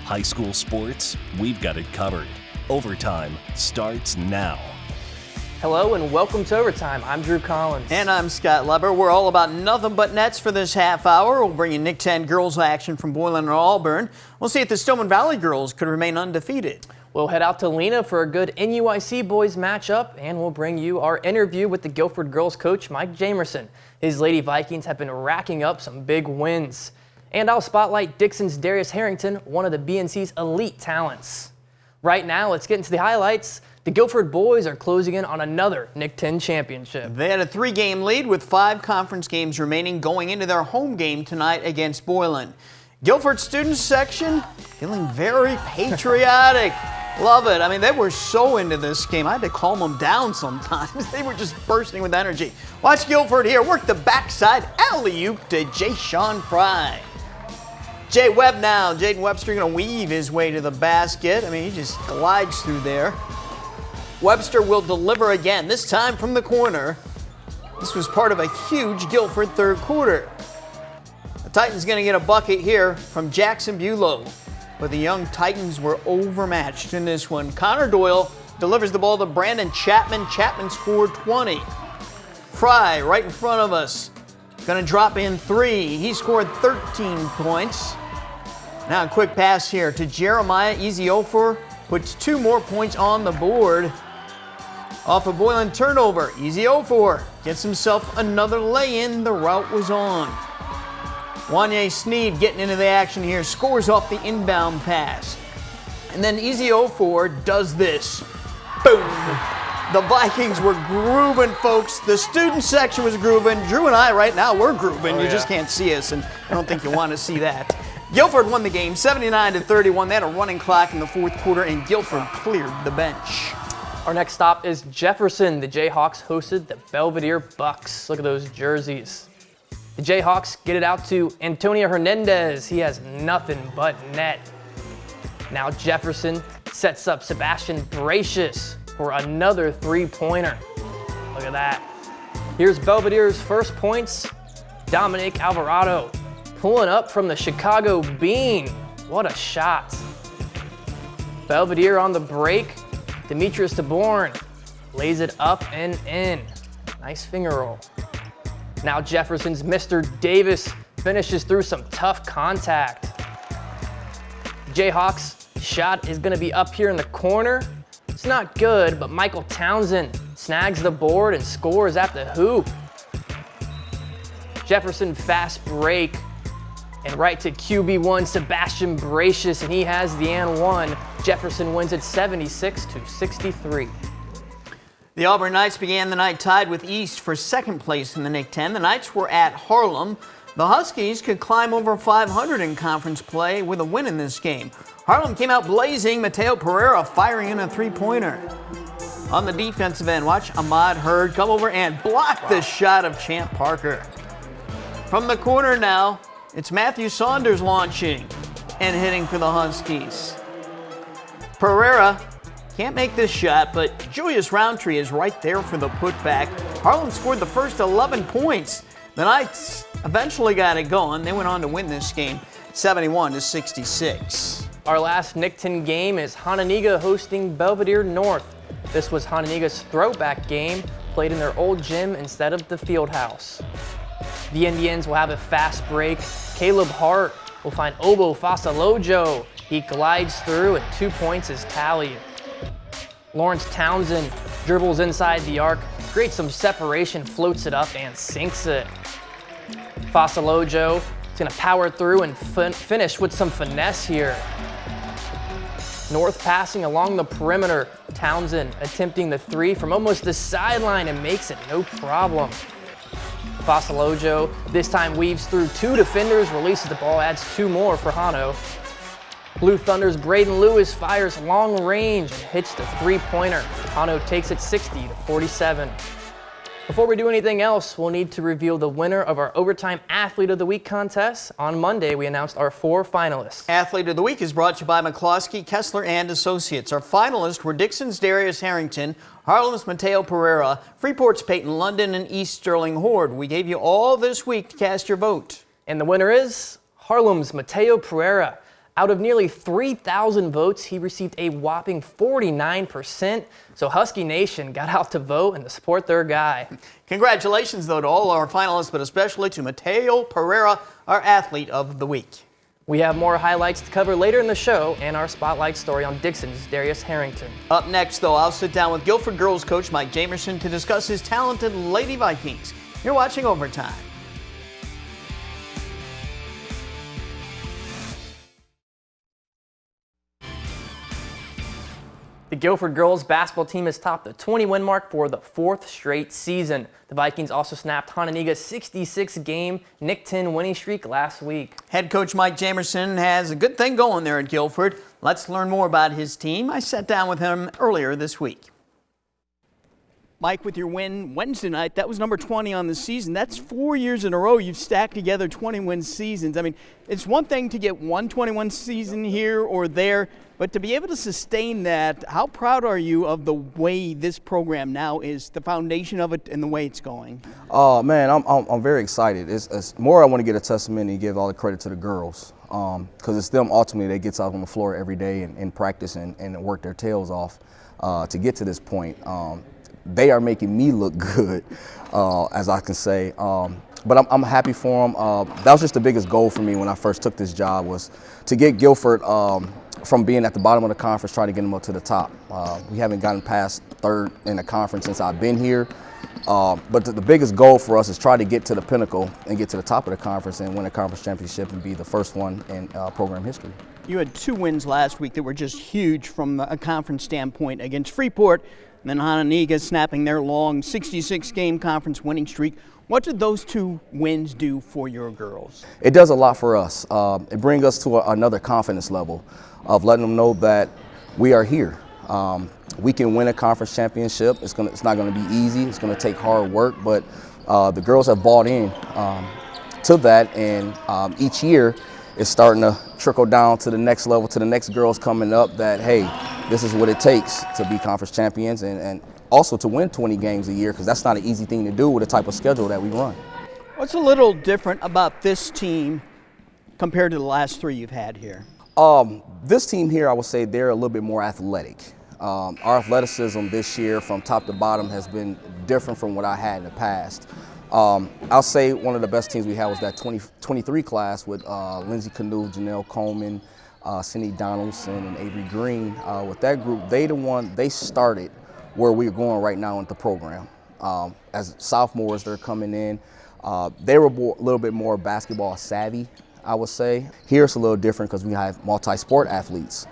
High school sports, we've got it covered. Overtime starts now. Hello and welcome to Overtime. I'm Drew Collins. And I'm Scott Leber. We're all about nothing but nets for this half hour. We'll bring you Nick 10 girls action from Boylan and Auburn. We'll see if the Stillman Valley girls could remain undefeated. We'll head out to Lena for a good NUIC boys matchup, and we'll bring you our interview with the Guilford girls coach, Mike Jamerson. His Lady Vikings have been racking up some big wins. And I'll spotlight Dixon's Darius Harrington, one of the BNC's elite talents. Right now, let's get into the highlights. The Guilford boys are closing in on another Nick 10 championship. They had a 3-game lead with 5 conference games remaining going into their home game tonight against Boylan. Guilford student section feeling very patriotic. Love it. I mean, they were so into this game. I had to calm them down sometimes. They were just bursting with energy. Watch Guilford here work the backside alley-oop to Jay-Sean Fry. Jay Webb now. Jaden Webster going to weave his way to the basket. I mean, he just glides through there. Webster will deliver again, this time from the corner. This was part of a huge Guilford third quarter. The Titans going to get a bucket here from Jackson Bulow, but the young Titans were overmatched in this one. Connor Doyle delivers the ball to Brandon Chapman. Chapman scored 20. Fry right in front of us. Going to drop in 3. He scored 13 points. Now a quick pass here to Jeremiah Eziofor. Puts 2 more points on the board. Off a Boylan turnover, Eziofor gets himself another lay-in. The route was on. Wanye Sneed getting into the action here, scores off the inbound pass. And then Eziofor does this. Boom! The Vikings were grooving, folks. The student section was grooving. Drew and I right now, we're grooving. You just can't see us, and I don't think you want to see that. Guilford won the game 79-31. They had a running clock in the fourth quarter, and Guilford cleared the bench. Our next stop is Jefferson. The Jayhawks hosted the Belvedere Bucks. Look at those jerseys. The Jayhawks get it out to Antonio Hernandez. He has nothing but net. Now Jefferson sets up Sebastian Bracious for another 3-pointer. Look at that. Here's Belvedere's first points. Dominic Alvarado pulling up from the Chicago Bean. What a shot. Belvedere on the break. Demetrius DeBorn lays it up and in. Nice finger roll. Now Jefferson's Mr. Davis finishes through some tough contact. Jayhawks shot is gonna be up here in the corner. It's not good, but Michael Townsend snags the board and scores at the hoop. Jefferson fast break and right to QB1 Sebastian Bracious, and he has the and one. Jefferson wins it 76-63. The Auburn Knights began the night tied with East for second place in the Nick 10. The Knights were at Harlem. The Huskies could climb over 500 in conference play with a win in this game. Harlem came out blazing. Mateo Pereira firing in a 3-pointer. On the defensive end, watch Ahmad Hurd come over and block the shot of Champ Parker. From the corner now, it's Matthew Saunders launching and hitting for the Huskies. Pereira can't make this shot, but Julius Roundtree is right there for the putback. Harlem scored the first 11 points. The Knights eventually got it going. They went on to win this game 71-66. Our last Nick 10 game is Hononegah hosting Belvedere North. This was Hononegah's throwback game, played in their old gym instead of the field house. The Indians will have a fast break. Caleb Hart will find Obo Fasalojo. He glides through and 2 points is tallied. Lawrence Townsend dribbles inside the arc, creates some separation, floats it up and sinks it. Fasalojo is gonna power through and finish with some finesse here. North passing along the perimeter. Townsend attempting the 3 from almost the sideline and makes it no problem. Fasalojo this time weaves through 2 defenders, releases the ball, adds 2 more for Hano. Blue Thunder's Braden Lewis fires long range and hits the 3-pointer. Hano takes it 60-47. Before we do anything else, we'll need to reveal the winner of our Overtime Athlete of the Week contest. On Monday, we announced our 4 finalists. Athlete of the Week is brought to you by McCloskey, Kessler, and Associates. Our finalists were Dixon's Darius Harrington, Harlem's Mateo Pereira, Freeport's Peyton London, and East Sterling Horde. We gave you all this week to cast your vote. And the winner is Harlem's Mateo Pereira. Out of nearly 3,000 votes, he received a whopping 49%. So Husky Nation got out to vote and to support their guy. Congratulations, though, to all our finalists, but especially to Mateo Pereira, our Athlete of the Week. We have more highlights to cover later in the show and our spotlight story on Dixon's Darius Harrington. Up next, though, I'll sit down with Guilford girls coach Mike Jamerson to discuss his talented Lady Vikings. You're watching Overtime. The Guilford girls basketball team has topped the 20-win mark for the 4th straight season. The Vikings also snapped Hononegah's 66-game Nick 10 winning streak last week. Head coach Mike Jamerson has a good thing going there at Guilford. Let's learn more about his team. I sat down with him earlier this week. Mike, with your win Wednesday night, that was number 20 on the season. That's 4 years in a row you've stacked together 20-win seasons. I mean, it's one thing to get one 21 season here or there, but to be able to sustain that, how proud are you of the way this program now is, the foundation of it and the way it's going? Oh, man, I'm very excited. It's more I want to get a testament and give all the credit to the girls because it's them ultimately that gets out on the floor every day and practice and work their tails off to get to this point. They are making me look good, as I can say. But I'm happy for them. That was just the biggest goal for me when I first took this job, was to get Guilford from being at the bottom of the conference, trying to get them up to the top. We haven't gotten past third in the conference since I've been here. But the biggest goal for us is try to get to the pinnacle and get to the top of the conference and win a conference championship and be the first one in program history. You had 2 wins last week that were just huge from a conference standpoint against Freeport, and then Hononegah snapping their long 66-game conference winning streak. What did those 2 wins do for your girls? It does a lot for us. It brings us to another confidence level of letting them know that we are here. We can win a conference championship. It's not going to be easy. It's going to take hard work, but the girls have bought in to that, and each year it's starting to trickle down to the next level, to the next girls coming up that, hey, this is what it takes to be conference champions and also to win 20 games a year, because that's not an easy thing to do with the type of schedule that we run. What's a little different about this team compared to the last 3 you've had here? This team here, I would say they're a little bit more athletic. Our athleticism this year from top to bottom has been different from what I had in the past. I'll say one of the best teams we had was that 23 class with Lindsay Canoe, Janelle Coleman, Cindy Donaldson, and Avery Green. With that group, they started where we're going right now in the program. As sophomores, they're coming in. They were a little bit more basketball savvy, I would say. Here it's a little different because we have multi-sport athletes.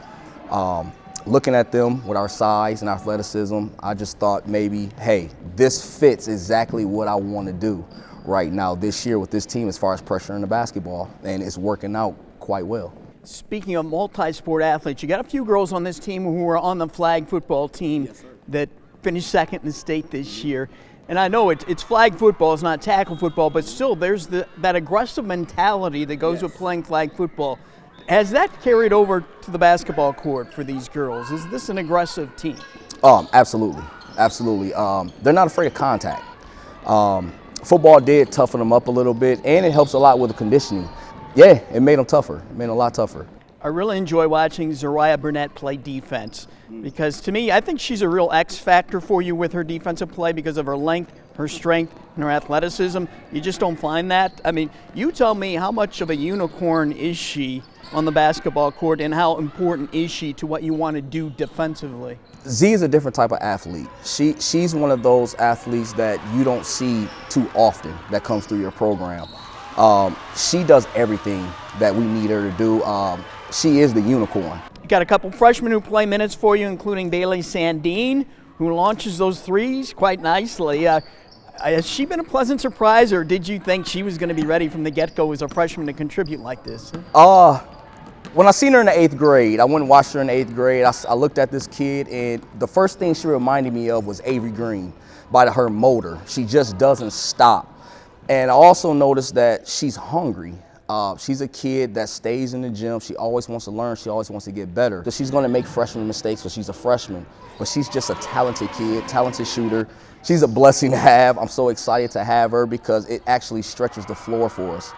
Looking at them with our size and athleticism, I just thought maybe, hey, this fits exactly what I want to do right now this year with this team as far as pressuring the basketball, and it's working out quite well. Speaking of multi-sport athletes, you got a few girls on this team who were on the flag football team that finished second in the state this year. And I know it's flag football, it's not tackle football, but still there's that aggressive mentality that goes with playing flag football. Has that carried over to the basketball court for these girls? Is this an aggressive team? Absolutely. Absolutely. They're not afraid of contact. Football did toughen them up a little bit, and it helps a lot with the conditioning. Yeah, it made them tougher. It made them a lot tougher. I really enjoy watching Zariah Burnett play defense because, to me, I think she's a real X factor for you with her defensive play because of her length, her strength, and her athleticism. You just don't find that. I mean, you tell me, how much of a unicorn is she on the basketball court, and how important is she to what you want to do defensively? Z is a different type of athlete. She's one of those athletes that you don't see too often that comes through your program. She does everything that we need her to do. She is the unicorn. You got a couple freshmen who play minutes for you, including Bailey Sandine, who launches those threes quite nicely. Has she been a pleasant surprise, or did you think she was going to be ready from the get-go as a freshman to contribute like this? When I seen her in the 8th grade, I went and watched her in the 8th grade. I looked at this kid, and the first thing she reminded me of was Avery Green by her motor. She just doesn't stop. And I also noticed that she's hungry. She's a kid that stays in the gym. She always wants to learn. She always wants to get better. So she's going to make freshman mistakes, but she's a freshman. But she's just a talented kid, talented shooter. She's a blessing to have. I'm so excited to have her because it actually stretches the floor for us.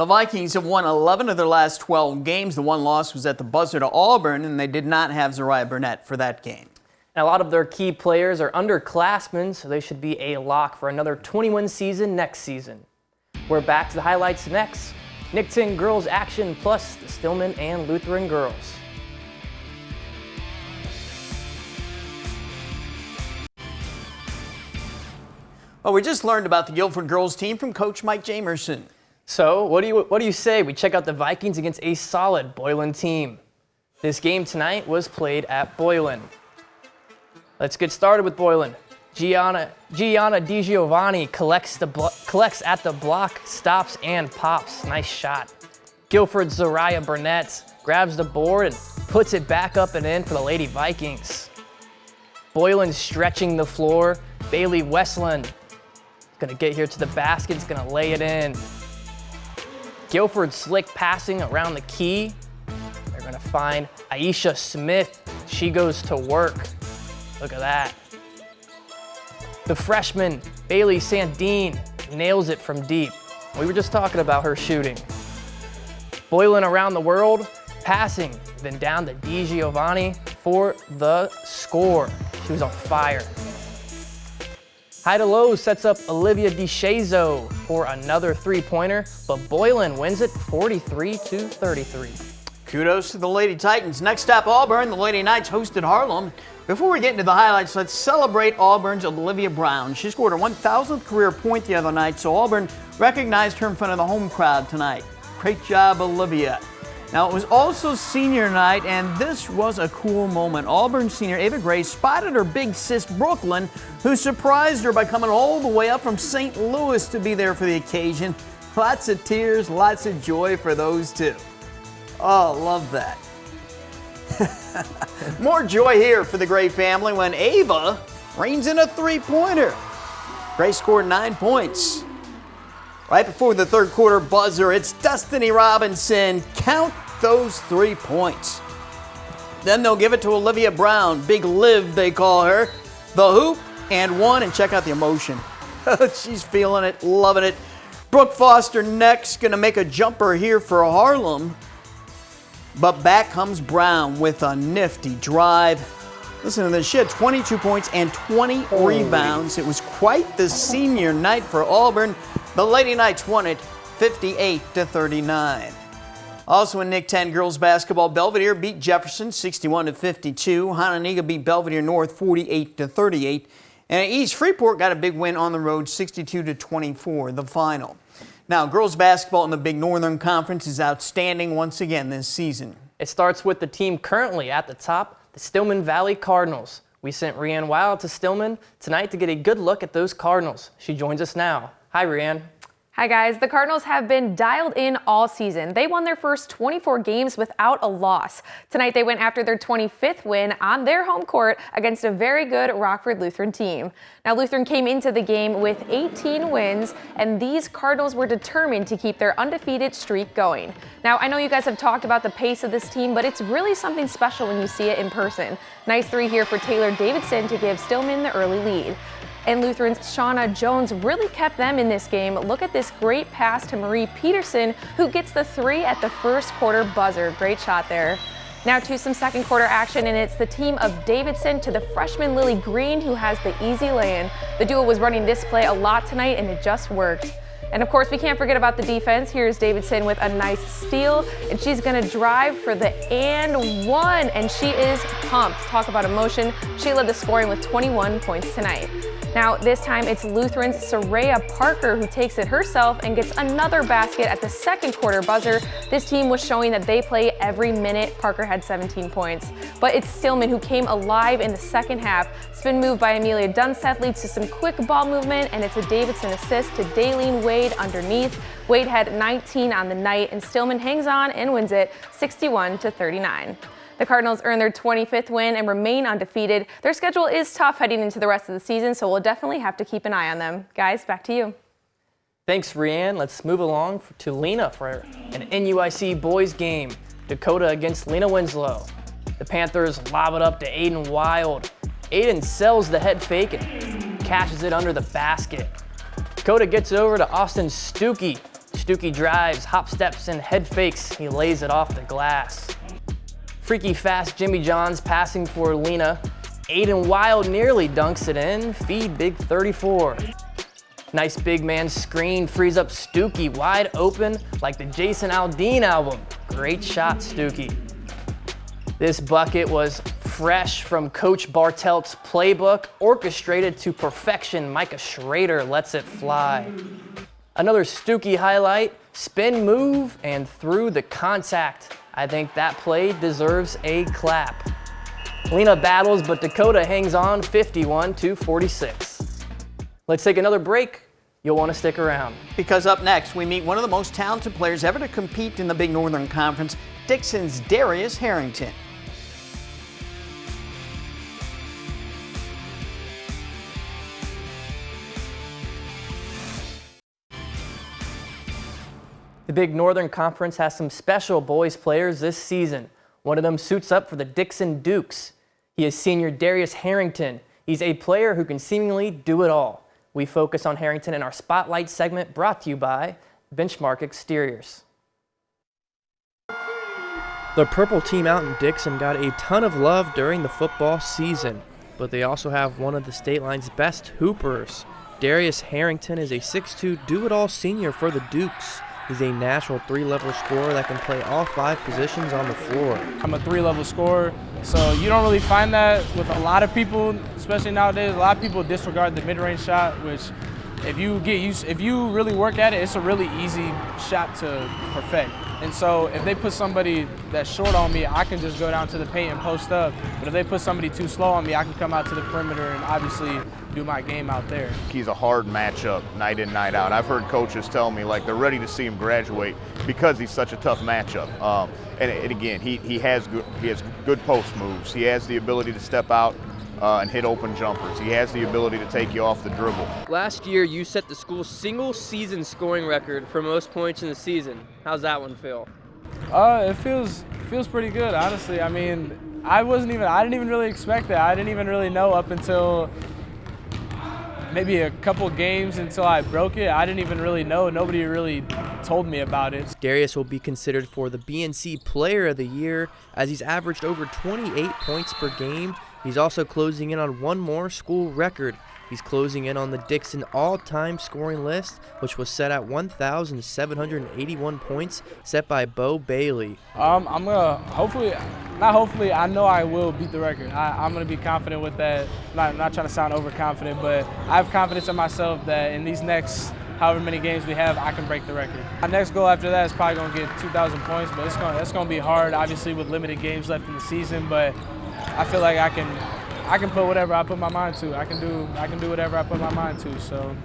The Vikings have won 11 of their last 12 games. The one loss was at the buzzer to Auburn, and they did not have Zariah Burnett for that game. And a lot of their key players are underclassmen, so they should be a lock for another 21 season next season. We're back to the highlights next. Nick 10 girls action plus the Stillman and Lutheran girls. Well, we just learned about the Guilford girls team from Coach Mike Jamerson. So what do you say we check out the Vikings against a solid Boylan team? This game tonight was played at Boylan. Let's get started with Boylan. Gianna DiGiovanni collects at the block, stops and pops. Nice shot. Guilford's Zariah Burnett grabs the board and puts it back up and in for the Lady Vikings. Boylan stretching the floor. Bailey Westland gonna get here to the basket, is gonna lay it in. Guilford slick passing around the key. They're gonna find Aisha Smith. She goes to work. Look at that. The freshman, Bailey Sandine, nails it from deep. We were just talking about her shooting. Boylan around the world, passing, then down to DiGiovanni for the score. She was on fire. High to low sets up Olivia DeShazo for another three-pointer, but Boylan wins it 43-33. Kudos to the Lady Titans. Next stop, Auburn. The Lady Knights hosted Harlem. Before we get into the highlights, let's celebrate Auburn's Olivia Brown. She scored her 1,000th career point the other night, so Auburn recognized her in front of the home crowd tonight. Great job, Olivia. Now, it was also senior night, and this was a cool moment. Auburn senior Ava Gray spotted her big sis, Brooklyn, who surprised her by coming all the way up from St. Louis to be there for the occasion. Lots of tears, lots of joy for those two. Oh, love that. More joy here for the Gray family when Ava reins in a three-pointer. Gray scored 9 points. Right before the third quarter buzzer, it's Destiny Robinson. Count those 3 points. Then they'll give it to Olivia Brown. Big Liv, they call her. The hoop and one, and check out the emotion. She's feeling it, loving it. Brooke Foster next, going to make a jumper here for Harlem. But back comes Brown with a nifty drive. Listen to this, she had 22 points and 20 rebounds. It was quite the senior night for Auburn. The Lady Knights won it 58-39. Also in Nick 10 girls basketball, Belvedere beat Jefferson 61-52. Hononegah beat Belvedere North 48-38. And at East, Freeport got a big win on the road 62-24, the final. Now, girls basketball in the Big Northern Conference is outstanding once again this season. It starts with the team currently at the top, the Stillman Valley Cardinals. We sent Rianne Wild to Stillman tonight to get a good look at those Cardinals. She joins us now. Hi, Rianne. Hi guys, the Cardinals have been dialed in all season. They won their first 24 games without a loss. Tonight they went after their 25th win on their home court against a very good Rockford Lutheran team. Now Lutheran came into the game with 18 wins, and these Cardinals were determined to keep their undefeated streak going. Now I know you guys have talked about the pace of this team, but it's really something special when you see it in person. Nice three here for Taylor Davidson to give Stillman the early lead. And Lutheran's Shauna Jones really kept them in this game. Look at this great pass to Marie Peterson, who gets the three at the first quarter buzzer. Great shot there. Now to some second quarter action, and it's the team of Davidson to the freshman Lily Green, who has the easy lay-in. The duo was running this play a lot tonight, and it just worked. And of course, we can't forget about the defense. Here's Davidson with a nice steal, and she's gonna drive for the and one, and she is pumped. Talk about emotion. She led the scoring with 21 points tonight. Now, this time it's Lutheran's Soraya Parker who takes it herself and gets another basket at the second quarter buzzer. This team was showing that they play every minute. Parker had 17 points. But it's Stillman who came alive in the second half. Spin move by Amelia Dunsteth leads to some quick ball movement, and it's a Davidson assist to Daylene Wade underneath. Wade had 19 on the night, and Stillman hangs on and wins it 61-39. The Cardinals earn their 25th win and remain undefeated. Their schedule is tough heading into the rest of the season, so we'll definitely have to keep an eye on them. Guys, back to you. Thanks, Rianne. Let's move along to Lena for an NUIC boys game. Dakota against Lena Winslow. The Panthers lob it up to Aiden Wild. Aiden sells the head fake and cashes it under the basket. Dakota gets it over to Austin Stuckey. Stuckey drives, hop steps, and head fakes. He lays it off the glass. Freaky fast Jimmy John's passing for Lena. Aiden Wild nearly dunks it in. Feed big 34. Nice big man screen frees up Stuckey wide open like the Jason Aldean album. Great shot, Stuckey. This bucket was fresh from Coach Bartelt's playbook, orchestrated to perfection. Micah Schrader lets it fly. Another Stuckey highlight, spin move and through the contact. I think that play deserves a clap. Lena battles, but Dakota hangs on 51-46. Let's take another break. You'll want to stick around. Because up next, we meet one of the most talented players ever to compete in the Big Northern Conference, Dixon's Darius Harrington. The Big Northern Conference has some special boys players this season. One of them suits up for the Dixon Dukes. He is senior Darius Harrington. He's a player who can seemingly do it all. We focus on Harrington in our Spotlight segment brought to you by Benchmark Exteriors. The purple team out in Dixon got a ton of love during the football season, but they also have one of the state line's best hoopers. Darius Harrington is a 6'2" do-it-all senior for the Dukes. He's a natural three-level scorer that can play all 5 positions on the floor. I'm a 3-level scorer, so you don't really find that with a lot of people, especially nowadays. A lot of people disregard the mid-range shot, which if you really work at it, it's a really easy shot to perfect. And so if they put somebody that's short on me, I can just go down to the paint and post up. But if they put somebody too slow on me, I can come out to the perimeter and obviously do my game out there. He's a hard matchup night in, night out. I've heard coaches tell me like they're ready to see him graduate because he's such a tough matchup. And again, he has good post moves. He has the ability to step out and hit open jumpers. He has the ability to take you off the dribble. Last year, you set the school's single-season scoring record for most points in the season. How's that one feel? It feels pretty good, honestly. I mean, I didn't even really expect that. I didn't even really know up until maybe a couple games until I broke it. I didn't even really know. Nobody really told me about it. Darius will be considered for the BNC Player of the Year as he's averaged over 28 points per game. He's also closing in on one more school record. He's closing in on the Dixon all-time scoring list, which was set at 1,781 points, set by Bo Bailey. I know I will beat the record. I'm gonna be confident with that. I'm not trying to sound overconfident, but I have confidence in myself that in these next however many games we have, I can break the record. My next goal after that is probably gonna get 2,000 points, but that's gonna be hard, obviously with limited games left in the season, but I feel like I can put whatever I put my mind to. I can do whatever I put my mind to. So.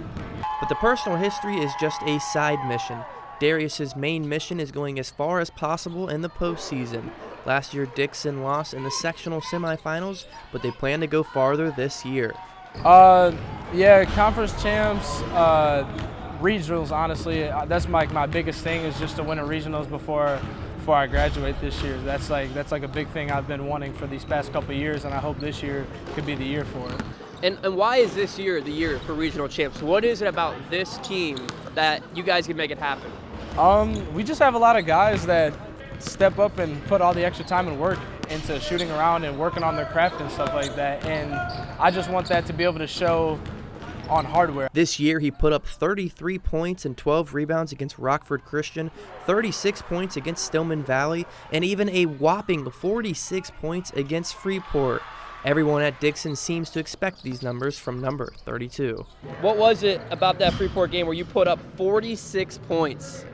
But the personal history is just a side mission. Darius's main mission is going as far as possible in the postseason. Last year, Dixon lost in the sectional semifinals, but they plan to go farther this year. Yeah, conference champs, regionals. Honestly, that's my biggest thing is just to win a regionals before I graduate this year. That's like a big thing I've been wanting for these past couple of years, and I hope this year could be the year for it. And why is this year the year for regional champs? What is it about this team that you guys can make it happen? We just have a lot of guys that step up and put all the extra time and work into shooting around and working on their craft and stuff like that. And I just want that to be able to show on hardware. This year he put up 33 points and 12 rebounds against Rockford Christian, 36 points against Stillman Valley, and even a whopping 46 points against Freeport. Everyone at Dixon seems to expect these numbers from number 32. What was it about that Freeport game where you put up 46 points?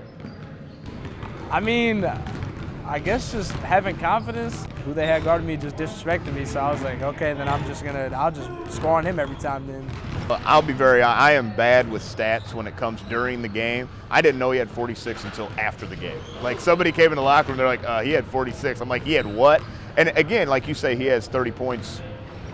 I mean, I guess just having confidence. Who they had guarding me just disrespected me, so I was like, okay, then I'll just score on him every time then. I am bad with stats when it comes during the game. I didn't know he had 46 until after the game. Like somebody came in the locker room, they're like, he had 46. I'm like, he had what? And again, like you say, he has 30 points,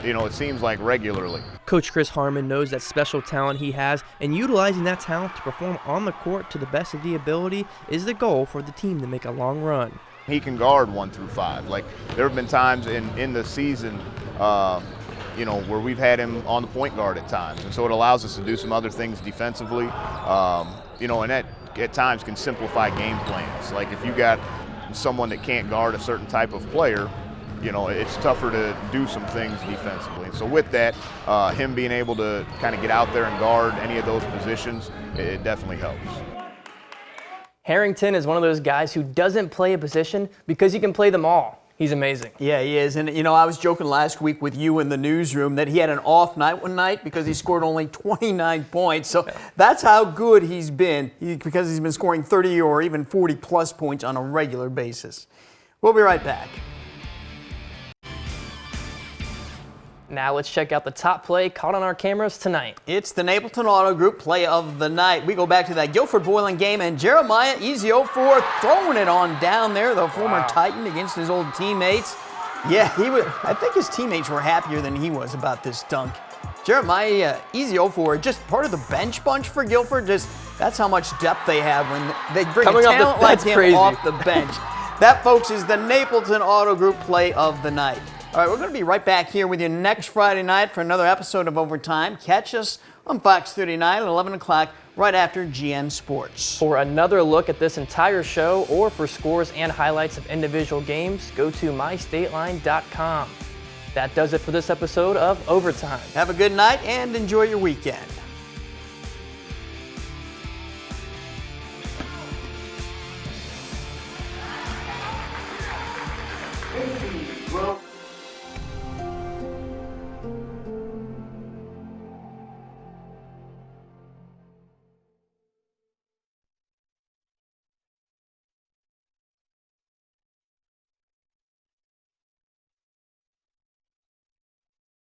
it seems like regularly. Coach Chris Harmon knows that special talent he has, and utilizing that talent to perform on the court to the best of the ability is the goal for the team to make a long run. He can guard 1 through 5. Like there have been times in the season, where we've had him on the point guard at times, and so it allows us to do some other things defensively, and that at times can simplify game plans. Like if you got someone that can't guard a certain type of player, you know, it's tougher to do some things defensively. And so with that, him being able to kind of get out there and guard any of those positions, it definitely helps. Harrington is one of those guys who doesn't play a position because he can play them all. He's amazing. Yeah, he is. And, you know, I was joking last week with you in the newsroom that he had an off night one night because he scored only 29 points. So that's how good he's been because he's been scoring 30 or even 40-plus points on a regular basis. We'll be right back. Now let's check out the top play caught on our cameras tonight. It's the Napleton Auto Group play of the night. We go back to that Guilford-Boylan game, and Jeremiah Eziofor throwing it on down there, the former Titan against his old teammates. Yeah, I think his teammates were happier than he was about this dunk. Jeremiah Eziofor, just part of the bench bunch for Guilford. That's how much depth they have when they bring a talent like him off the bench. That, folks, is the Napleton Auto Group play of the night. All right, we're going to be right back here with you next Friday night for another episode of Overtime. Catch us on Fox 39 at 11 o'clock right after GN Sports. For another look at this entire show or for scores and highlights of individual games, go to mystateline.com. That does it for this episode of Overtime. Have a good night and enjoy your weekend.